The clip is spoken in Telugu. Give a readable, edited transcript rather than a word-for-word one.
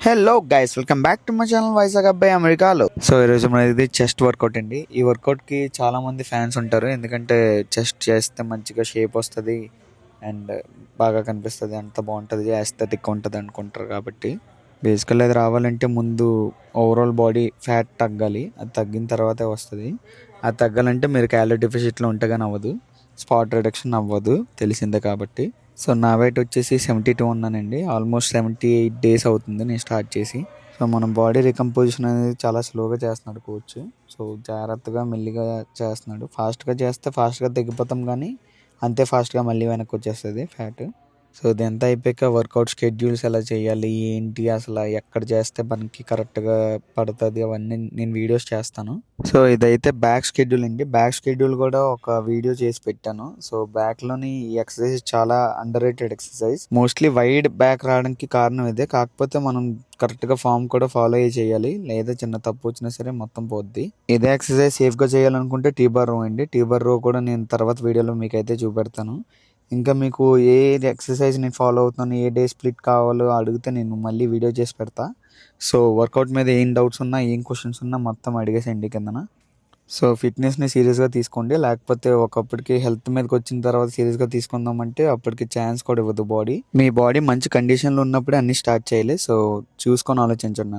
Hello guys, welcome back to my channel Vizag అబ్బాయి అమెరికాలో. సో ఈరోజు మనది చెస్ట్ వర్కౌట్ అండి. ఈ వర్కౌట్కి చాలా మంది ఫ్యాన్స్ ఉంటారు, ఎందుకంటే చెస్ట్ చేస్తే మంచిగా షేప్ వస్తుంది అండ్ బాగా కనిపిస్తుంది, అంత బాగుంటుంది, ఎస్థెటిక్ ఉంటుంది అనుకుంటారు. కాబట్టి బేసికల్ అది రావాలంటే ముందు ఓవరాల్ బాడీ ఫ్యాట్ తగ్గాలి. అది తగ్గిన తర్వాతే వస్తుంది. అది తగ్గాలంటే మీరు క్యాలరీ డెఫిసిట్లో ఉంటే కానీ అవ్వదు, స్పాట్ రిడక్షన్ అవ్వదు, తెలిసిందే. కాబట్టి సో నా వెయిట్ వచ్చేసి 72 ఉన్నానండి. ఆల్మోస్ట్ 78 డేస్ అవుతుంది నేను స్టార్ట్ చేసి. సో మన బాడీ రికంపోజిషన్ అనేది చాలా స్లోగా చేస్తున్నాడు కోచ్. సో జాగ్రత్తగా మెల్లిగా చేస్తున్నాడు. ఫాస్ట్గా చేస్తే ఫాస్ట్గా తగ్గిపోతాం, కానీ అంతే ఫాస్ట్గా మళ్ళీ వెనక్కి వచ్చేస్తుంది ఫ్యాట్. సో ఇదంతా అయిపోయాక వర్కౌట్ షెడ్యూల్స్ ఎలా చేయాలి, ఏంటి, అసలు ఎక్కడ చేస్తే మనకి కరెక్ట్గా పడుతుంది, అవన్నీ నేను వీడియోస్ చేస్తాను. సో ఇదైతే బ్యాక్ షెడ్యూల్ అండి. బ్యాక్ షెడ్యూల్ కూడా ఒక వీడియో చేసి పెట్టాను. సో బ్యాక్లోని ఈ ఎక్సర్సైజ్ చాలా under rated exercise. Mostly wide back రావడానికి కారణం ఇదే. కాకపోతే మనం కరెక్ట్గా ఫామ్ కూడా ఫాలో అయ్యి చేయాలి, లేదా చిన్న తప్పు వచ్చినా సరే మొత్తం పోద్ది. ఇదే ఎక్సర్సైజ్ సేఫ్గా చేయాలనుకుంటే టీ బార్ రో అండి. టీ బార్ రో కూడా నేను తర్వాత వీడియోలో మీకు అయితే చూపెడతాను. ఇంకా మీకు ఏ ఎక్సర్సైజ్ నేను ఫాలో అవుతున్నాను, ఏ డే స్ప్లిట్ కావాలో అడిగితే నేను మళ్ళీ వీడియో చేసి పెడతా. సో వర్కౌట్ మీద ఏం డౌట్స్ ఉన్నా, ఏం క్వశ్చన్స్ ఉన్నా మొత్తం అడిగేసేయండి కిందన. సో ఫిట్నెస్ని సీరియస్గా తీసుకోండి, లేకపోతే ఒకప్పటికి హెల్త్ మీదకి వచ్చిన తర్వాత సీరియస్గా తీసుకుందామంటే అప్పటికి ఛాన్స్ కూడా ఇవ్వదు బాడీ. మీ బాడీ మంచి కండిషన్లో ఉన్నప్పుడే అన్నీ స్టార్ట్ చేయాలి. సో చూసుకొని ఆలోచించండి.